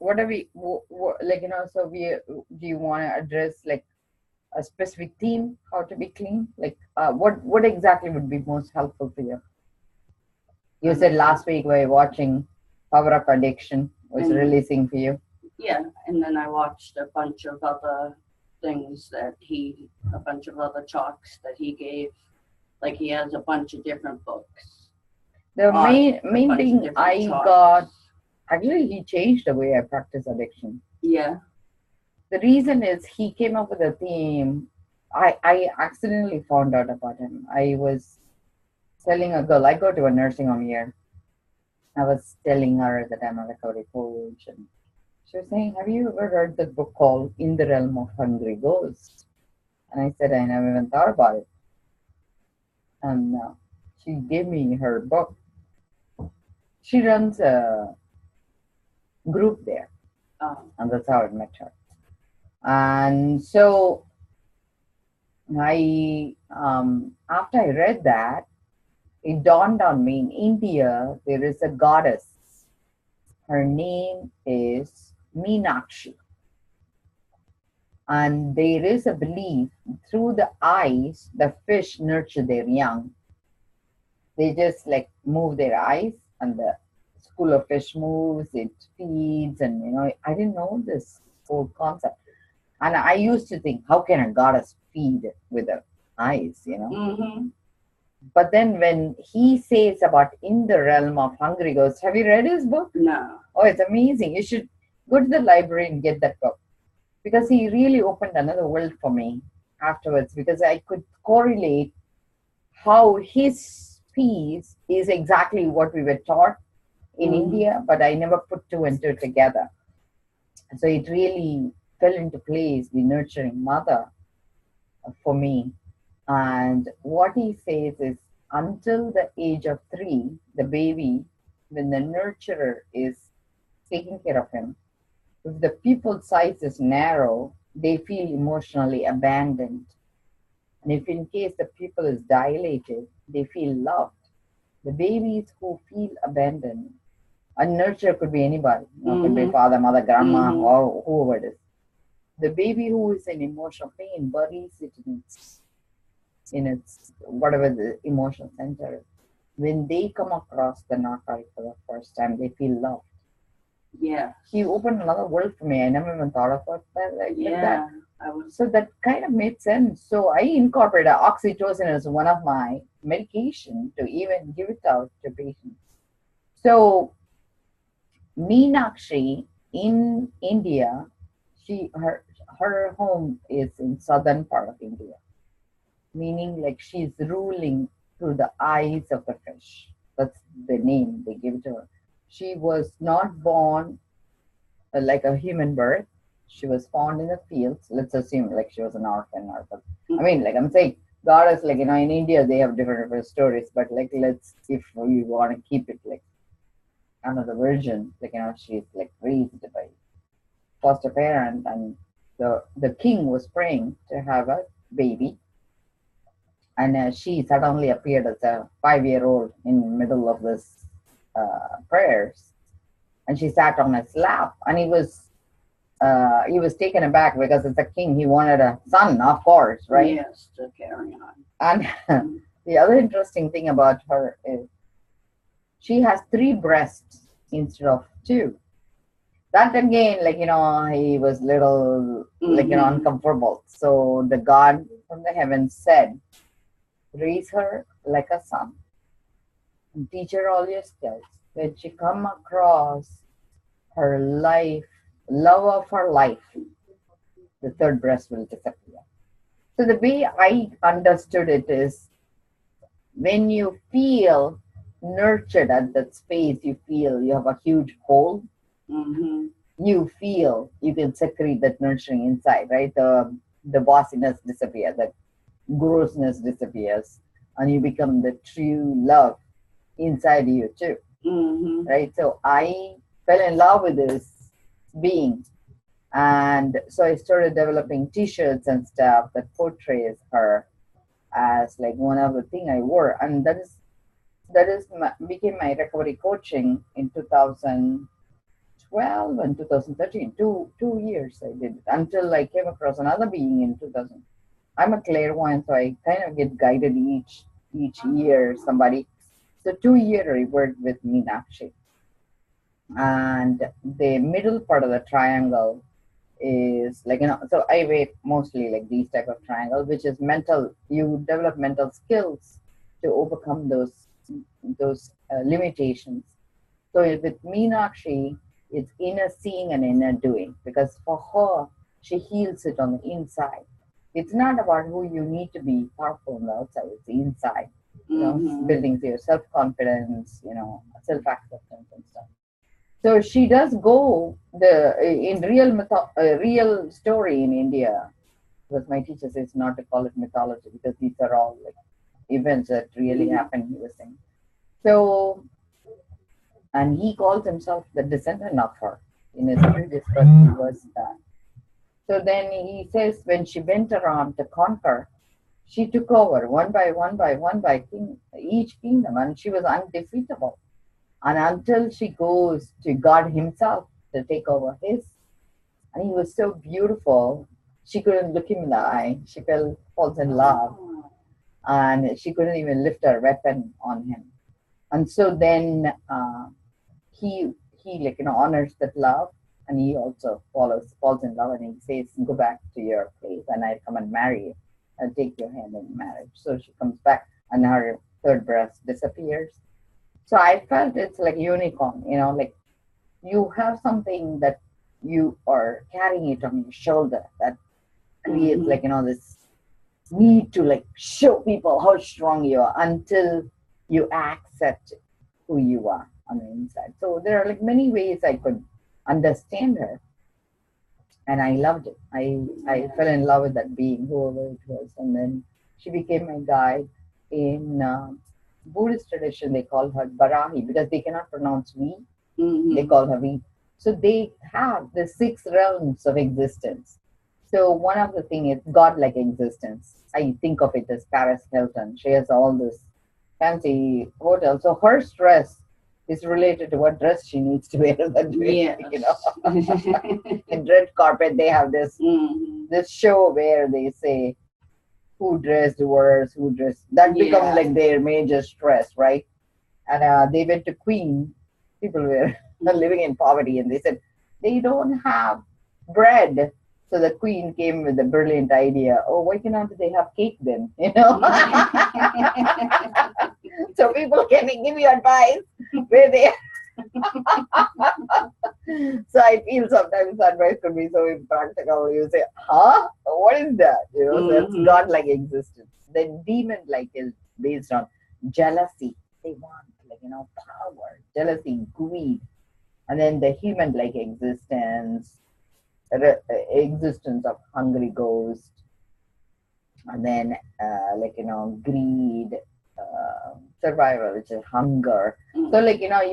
what are we, like, so do you want to address like a specific theme, how to be clean? Like, what exactly would be most helpful for you? You said last week we were watching Power Up Addiction was releasing for you. Yeah, and then I watched a bunch of other things a bunch of other talks that he gave. Like he has a bunch of different books. The main thing I got, actually he changed the way I practice addiction. Yeah. The reason is he came up with a theme. I accidentally found out about him. I was telling a girl, I go to a nursing home here. I was telling her that I'm a recovery coach, and she was saying, have you ever read the book called In the Realm of Hungry Ghosts? And I said, I never even thought about it. And she gave me her book. She runs a group there. And that's how I met her. And so after I read that, it dawned on me, in India, there is a goddess. Her name is Meenakshi. And there is a belief through the eyes, the fish nurture their young. They just like move their eyes and the school of fish moves, it feeds, and I didn't know this whole concept. And I used to think, how can a goddess feed with her eyes, Mm-hmm. But then when he says about In the Realm of Hungry Ghosts, have you read his book? No. Oh, it's amazing. You should go to the library and get that book. Because he really opened another world for me afterwards, because I could correlate how his piece is exactly what we were taught in India, but I never put two and two together. So it really fell into place, the nurturing mother for me. And what he says is, until the age of 3, the baby, when the nurturer is taking care of him, if the pupil size is narrow, they feel emotionally abandoned. And if in case the pupil is dilated, they feel loved. The babies who feel abandoned, a nurturer could be anybody, could be father, mother, grandma, or whoever it is. The baby who is in emotional pain buries it in its whatever the emotional center is. When they come across the narcotic for the first time, they feel loved. Yeah. He opened another world for me. I never even thought about that like that. So that kind of made sense. So I incorporated oxytocin as one of my medication to even give it out to patients. So Meenakshi in India, her home is in southern part of India, meaning like she's ruling through the eyes of the fish. That's the name they give to her. She was not born like a human birth. She was found in the fields. Let's assume like she was an orphan or something. I mean, like I'm saying, goddess, like in India they have different stories, but like let's, if we want to keep it like another version, like she's like raised by foster parent, and the king was praying to have a baby, and she suddenly appeared as a 5-year-old in the middle of this prayers, and she sat on his lap, and he was taken aback because it's a king. He wanted a son, of course, right? Yes, to carry on. And the other interesting thing about her is she has 3 breasts instead of 2. That again, like he was little, like uncomfortable. So the God from the heavens said, raise her like a son and teach her all your skills. When she come across her love of her life, the 3rd breast will disappear. So the way I understood it is, when you feel nurtured at that space, you feel you have a huge hole. You feel you can secrete that nurturing inside, right? The bossiness disappears, the grossness disappears, and you become the true love inside you too, right? So I fell in love with this being, and so I started developing T-shirts and stuff that portrays her as like one of the thing I wore, and that became my recovery coaching in 2012 2012 and 2013. Two years I did it until I came across another being in 2000. I'm a clairvoyant, so I kind of get guided each year somebody. So 2 year I worked with Meenakshi, and the middle part of the triangle is like, so I weigh mostly like these type of triangle, which is mental. You develop mental skills to overcome those limitations. So with Meenakshi, it's inner seeing and inner doing, because for her, she heals it on the inside. It's not about who you need to be powerful on the outside, it's the inside, building your self confidence, self acceptance and stuff. So she does go the in real story in India, because my teacher says not to call it mythology because these are all like events that really happened, he was saying. So, and he calls himself the descendant of her. In his previous book, he was that. So then he says when she went around to conquer, she took over one by one by one by each kingdom, and she was undefeatable. And until she goes to God Himself to take over his, and he was so beautiful, she couldn't look him in the eye. She falls in love, and she couldn't even lift her weapon on him. And so then he like honors that love, and he also falls in love, and he says, "Go back to your place, and I'll come and marry you. I'll take your hand in marriage." So she comes back, and her third breast disappears. So I felt it's like unicorn, like you have something that you are carrying it on your shoulder that creates like this need to like show people how strong you are until you accept who you are on the inside. So there are like many ways I could understand her, and I loved it. I fell in love with that being, whoever it was, and then she became my guide. In Buddhist tradition, they call her Barahi because they cannot pronounce V. They call her V. So they have the 6 realms of existence. So one of the thing is godlike existence. I think of it as Paris Hilton. She has all this fancy hotel. So her stress is related to what dress she needs to wear that day. In red carpet, they have this show where they say who dressed worse, who dressed. That becomes like their major stress, right? And they went to Queen. People were living in poverty, and they said they don't have bread. So the Queen came with a brilliant idea. Oh, why cannot they have cake then? So people can give you advice where they. So I feel sometimes advice could be so impractical. You say, "Huh? What is that?" So that's godlike existence. Then demon-like is based on jealousy. They want power, jealousy, greed, and then the human-like existence of hungry ghost, and then greed, survival, which is hunger. So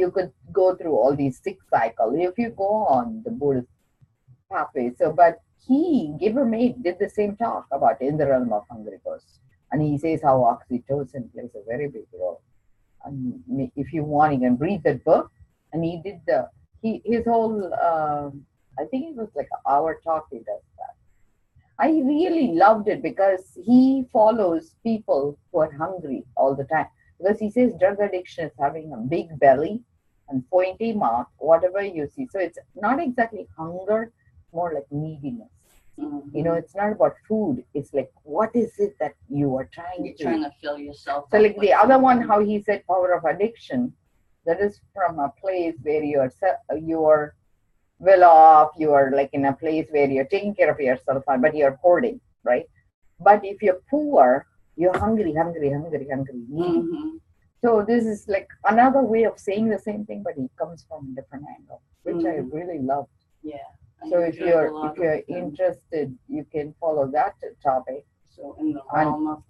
you could go through all these 6 cycles if you go on the Buddhist pathway. So but he Giver-Mate did the same talk about in the realm of hungry ghosts, and he says how oxytocin plays a very big role. And if you want, you can read that book. And he did his whole I think it was like an hour talk. He does that. I really loved it because he follows people who are hungry all the time. Because he says drug addiction is having a big belly and pointy mouth, whatever you see. So it's not exactly hunger, more like neediness. It's not about food. It's like, what is it that you are trying to fill yourself so like the other one, how he said power of addiction, that is from a place where you are well off, you are like in a place where you're taking care of yourself, but you're hoarding, right? But if you're poor, you're hungry. So this is like another way of saying the same thing, but it comes from a different angle, which I really love. So if you're interested, you can follow that topic. So in the realm of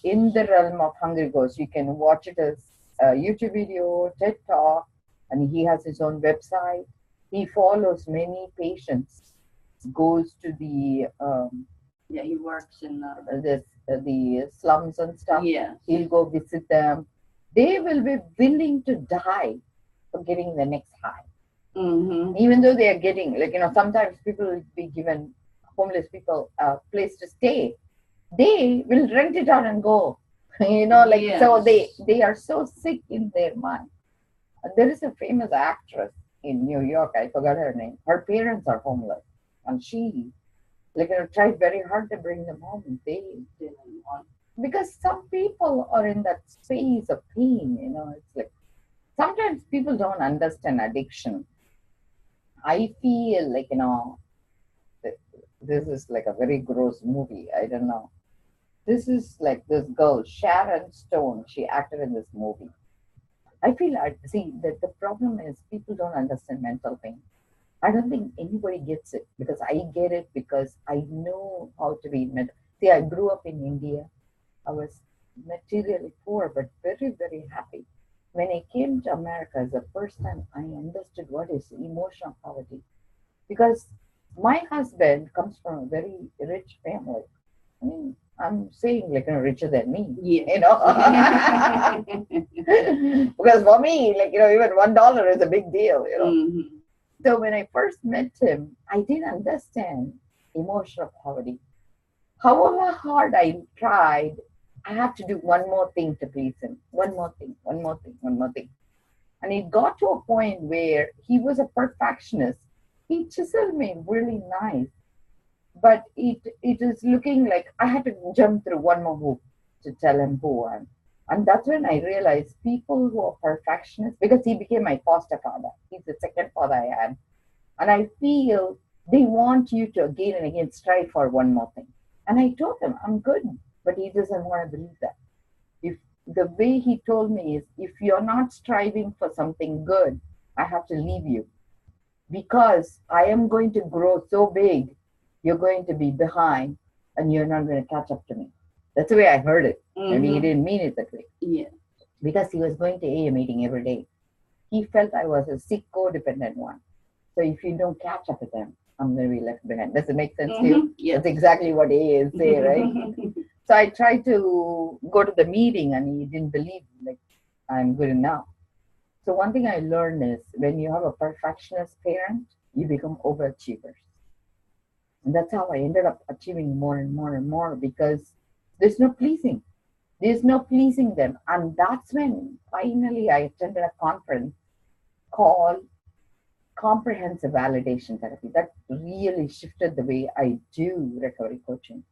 the realm of hungry ghosts, you can watch it as a YouTube video, TED Talk, and he has his own website. He follows many patients, goes to the he works in the slums and stuff. Yeah, he'll go visit them. They will be willing to die for getting the next high. Even though they are getting, like, sometimes people will be given, homeless people, a place to stay, they will rent it out and go. Like, so Yes. they are so sick in their mind. There is a famous actress in New York, I forgot her name. Her parents are homeless, and she, like, tried very hard to bring them home. They Didn't want. Because some people are in that space of pain. It's like sometimes people don't understand addiction. I feel like, th- this is like a very gross movie. I don't know. This is like this girl, Sharon Stone. She acted in this movie. I feel, I see that the problem is people don't understand mental pain. I don't think anybody gets it, because I get it because I know how to be mental. See, I grew up in India. I was materially poor, but very, very happy. When I came to America, the first time I understood what is emotional poverty, because my husband comes from a very rich family. I mean, I'm saying, like, richer than me, Yes. because for me, like, even $1 is a big deal. Mm-hmm. So when I first met him, I didn't understand emotional poverty. However hard I tried, I have to do one more thing to please him. One more thing, one more thing, one more thing. And it got to a point where he was a perfectionist. He chiseled me really nice, but it is looking like I had to jump through one more hoop to tell him who I am. And that's when I realized people who are perfectionists, because he became my foster father. He's the second father I had. And I feel they want you to again and again strive for one more thing. And I told him, I'm good, but he doesn't want to believe that. If the way he told me is, if you're not striving for something good, I have to leave you, because I am going to grow so big, you're going to be behind and you're not going to catch up to me. That's the way I heard it. Maybe he Mm-hmm. didn't mean it that way, Yeah. because he was going to AA meeting every day. He felt I was a sick codependent one. So if you don't catch up with them, I'm going to be left behind. Does it make sense to you? Yes. That's exactly what AA is saying, right? So I tried to go to the meeting and he didn't believe, like, I'm good enough. So one thing I learned is, when you have a perfectionist parent, you become overachievers. And that's how I ended up achieving more and more and more, because there's no pleasing. There's no pleasing them. And that's when finally I attended a conference called comprehensive validation therapy. That really shifted the way I do recovery coaching,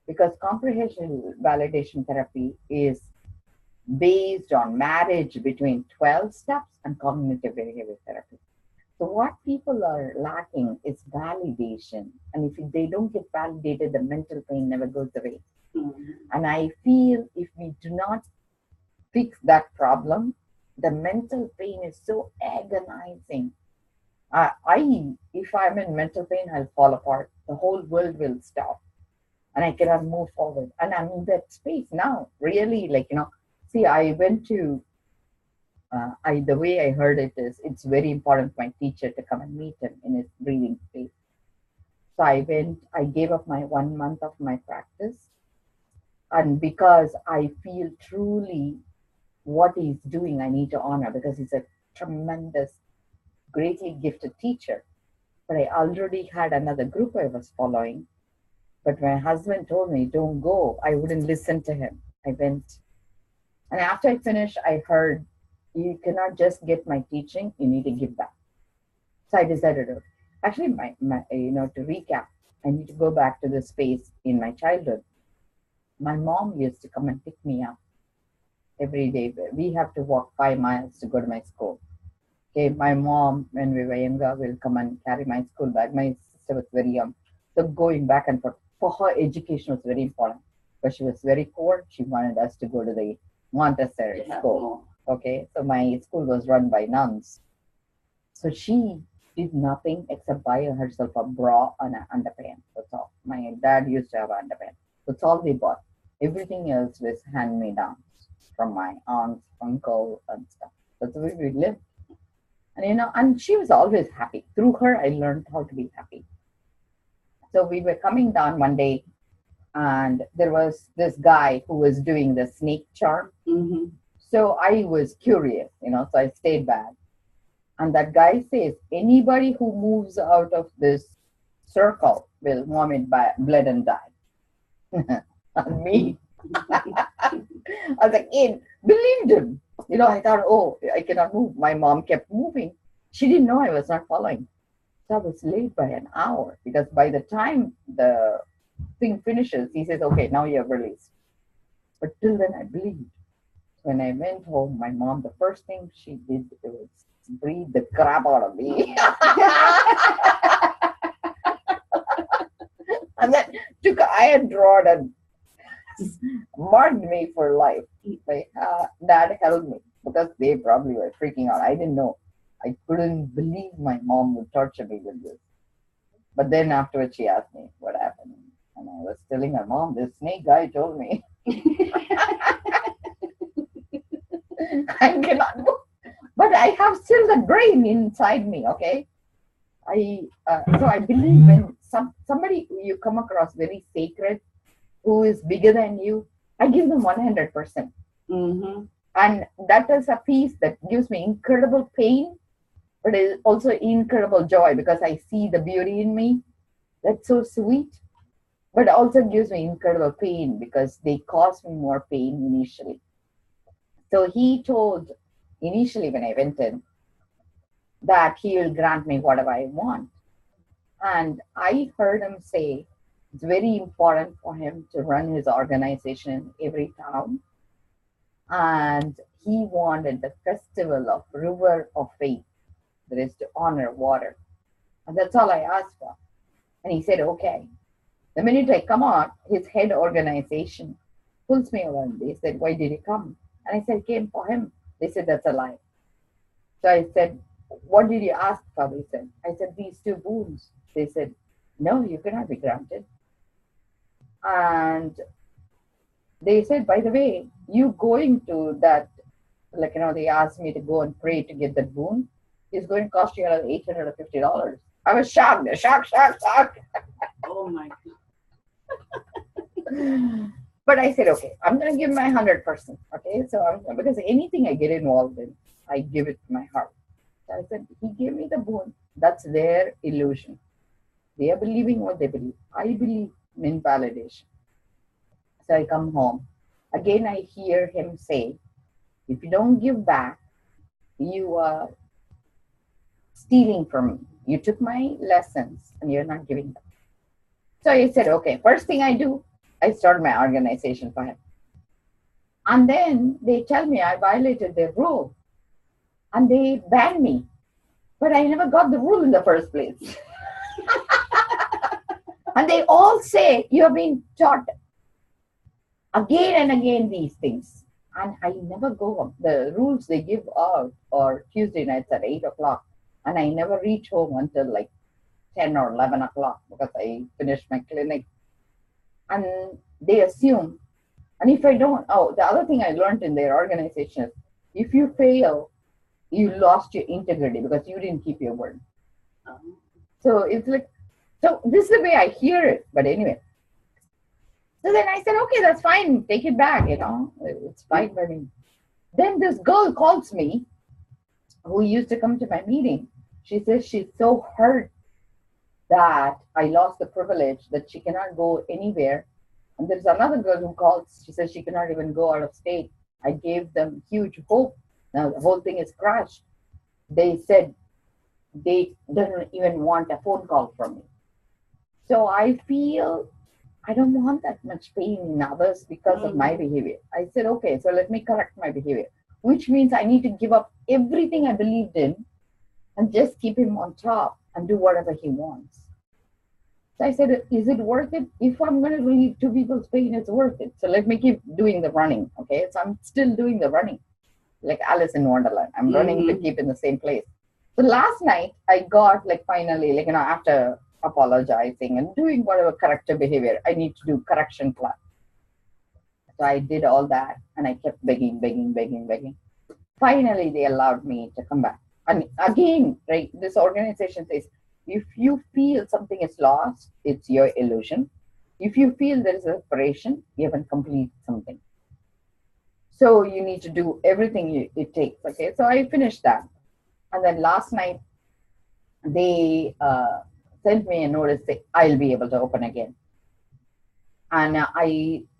because comprehensive validation therapy is based on marriage between 12 steps and cognitive behavior therapy. So what people are lacking is validation. And if they don't get validated, the mental pain never goes away. Mm-hmm. And I feel if we do not fix that problem, the mental pain is so agonizing. If I'm in mental pain, I'll fall apart. The whole world will stop, and I cannot move forward. And I'm in that space now. Really, like, see, I went to. The way I heard it is, it's very important for my teacher to come and meet him in his breathing space. So I went. I gave up my 1 month of my practice, and because I feel truly what he's doing, I need to honor, because he's a tremendous, greatly gifted teacher. But I already had another group I was following. But my husband told me, don't go. I wouldn't listen to him. I went. And after I finished, I heard, you cannot just get my teaching, you need to give back. So I decided to, actually, to recap, I need to go back to the space in my childhood. My mom used to come and pick me up every day. We have to walk 5 miles to go to my school. Okay, my mom, when we were younger, will come and carry my school bag. My sister was very young. So going back and forth, for her, education was very important. But she was very poor. She wanted us to go to the Montessori school. Okay, so my school was run by nuns. So she did nothing except buy herself a bra and an underpants. That's all. My dad used to have underpants. That's all we bought. Everything else was hand-me-downs from my aunts, uncle, and stuff. That's the way we lived. And she was always happy. Through her, I learned how to be happy. So we were coming down one day, and there was this guy who was doing the snake charm. Mm-hmm. So I was curious, so I stayed back. And that guy says, anybody who moves out of this circle will vomit blood and die. And me, as a kid, believed him. I thought, oh, I cannot move. My mom kept moving. She didn't know I was not following. So I was late by an hour because by the time the thing finishes, he says, okay, now you're released. But till then, I believed. When I went home, my mom, the first thing she did was breathe the crap out of me. And then took an iron rod and marked me for life. That helped me because they probably were freaking out. I didn't know. I couldn't believe my mom would torture me with this. But then afterwards, she asked me what happened. And I was telling her, Mom, this snake guy told me I cannot move. But I have still the brain inside me, okay? So I believe when somebody you come across very sacred, who is bigger than you, I give them 100%. Mm-hmm. And that is a piece that gives me incredible pain, but it is also incredible joy because I see the beauty in me. That's so sweet. But also gives me incredible pain because they cause me more pain initially. So he told initially when I went in that he will grant me whatever I want. And I heard him say it's very important for him to run his organization in every town. And he wanted the festival of River of Faith, that is to honor water. And that's all I asked for. And he said, okay. The minute I come out, his head organization pulls me over and they said, why did he come? And I said, I came for him. They said, that's a lie. So I said, what did you ask for? They said, I said, these 2 boons. They said, no, you cannot be granted. And they said, by the way, you going to that, they asked me to go and pray to get that boon. It's going to cost you another $850. I was shocked. Shocked. Oh my God. But I said, okay, I'm going to give my 100%. Okay, so because anything I get involved in, I give it my heart. So I said, he gave me the boon. That's their illusion. They are believing what they believe. I believe in validation. So I come home. Again, I hear him say, if you don't give back, you are stealing from me. You took my lessons and you're not giving them. So I said, okay, first thing I do, I start my organization for him. And then they tell me I violated their rule and they ban me. But I never got the rule in the first place. And they all say, you have been taught again and again these things. And I never go up. The rules they give out are Tuesday nights at 8 o'clock. And I never reach home until like 10 or 11 o'clock because I finished my clinic. And they assume, and if I don't, the other thing I learned in their organization is if you fail, you lost your integrity because you didn't keep your word. So it's like, so this is the way I hear it. But anyway, so then I said, okay, that's fine. Take it back, it's fine by me. Then this girl calls me who used to come to my meeting. She says she's so hurt that I lost the privilege that she cannot go anywhere. And there's another girl who calls. She says she cannot even go out of state. I gave them huge hope. Now the whole thing is crashed. They said they don't even want a phone call from me. So I feel I don't want that much pain in others because of my behavior. I said, okay, so let me correct my behavior, which means I need to give up everything I believed in and just keep him on top and do whatever he wants. So I said, is it worth it? If I'm going to relieve 2 people's pain, it's worth it. So let me keep doing the running. Okay. So I'm still doing the running like Alice in Wonderland. I'm running to keep in the same place. So last night I got finally, after apologizing and doing whatever corrective behavior I need to do, correction class. So I did all that and I kept begging. Finally, they allowed me to come back. And again, right, this organization says, if you feel something is lost, it's your illusion. If you feel there is a separation, you haven't completed something. So you need to do everything it takes. Okay, so I finished that. And then last night, they sent me a notice saying I'll be able to open again. And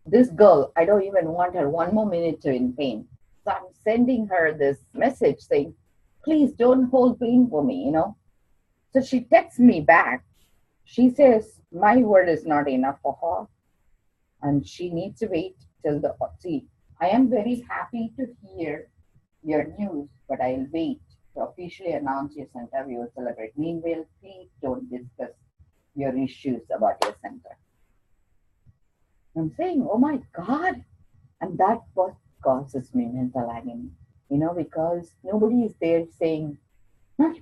this girl, I don't even want her one more minute to in pain. So I'm sending her this message saying, please don't hold pain for me, you know. So she texts me back. She says, my word is not enough for her. And she needs to wait till see, I am very happy to hear your news, but I'll wait to officially announce your center. We will celebrate. Meanwhile, please don't discuss your issues about your center. I'm saying, oh my God. And that what causes me mental agony, you know, because nobody is there saying, "Huh?"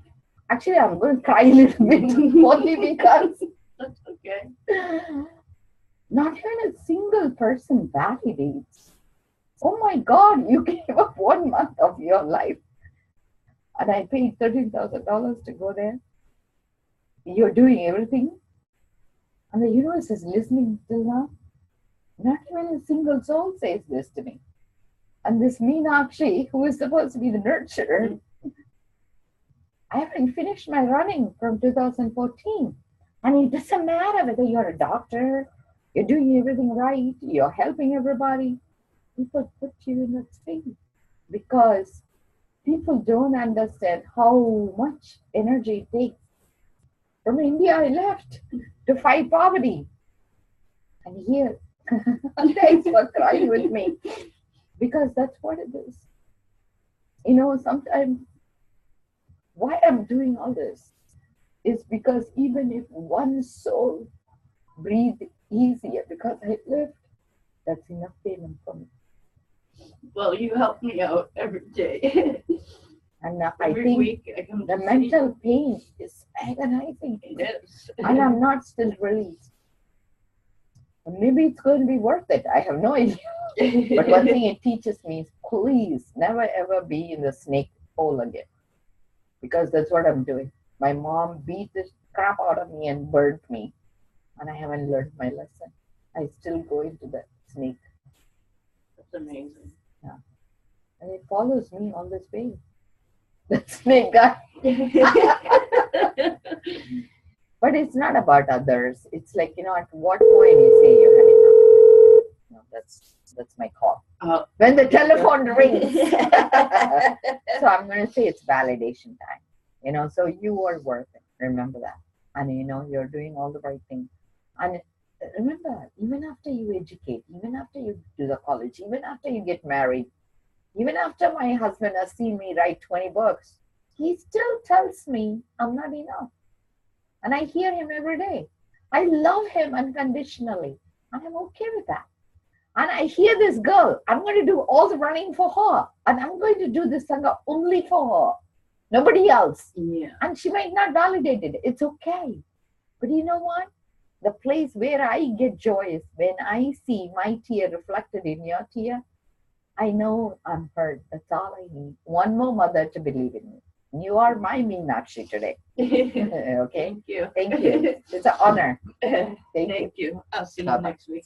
Actually, I'm going to cry a little bit only because That's okay. not even a single person validates. Oh my God, you gave up 1 month of your life. And I paid $13,000 to go there. You're doing everything. And the universe is listening till now. Not even a single soul says this to me. And this Meenakshi, who is supposed to be the nurturer, I haven't finished my running from 2014. And it doesn't matter whether you're a doctor, you're doing everything right, you're helping everybody. People put you in that space because people don't understand how much energy it takes. From India, I left to fight poverty. And here, thanks for crying with me. Because that's what it is. You know, sometimes why I'm doing all this is because even if one soul breathed easier because I lived, that's enough payment for me. Well, you help me out every day. And I Every think week I come the to mental pain is agonizing. It is. And I'm not still released. And maybe it's going to be worth it. I have no idea. But one thing it teaches me is please never ever be in the snake hole again. Because that's what I'm doing. My mom beat the crap out of me and burnt me. And I haven't learned my lesson. I still go into the snake. That's amazing. Yeah. And it follows me all this way. The snake guy. But it's not about others. It's like, you know, at what point you say you had enough. No, that's my call. When the telephone rings. So I'm going to say it's validation time. You know, so you are worth it. Remember that. And you know, you're doing all the right thing. And remember, even after you educate, even after you do the college, even after you get married, even after my husband has seen me write 20 books, he still tells me I'm not enough. And I hear him every day. I love him unconditionally. And I'm okay with that. And I hear this girl, I'm going to do all the running for her. And I'm going to do this sangha only for her. Nobody else. Yeah. And she might not validate it. It's okay. But you know what? The place where I get joy is when I see my tear reflected in your tear. I know I'm heard. That's all I need. One more mother to believe in me. You are my Meenakshi today. Okay? Thank you. Thank you. It's an honor. Thank you. Thank you. I'll see you Bye-bye. next week.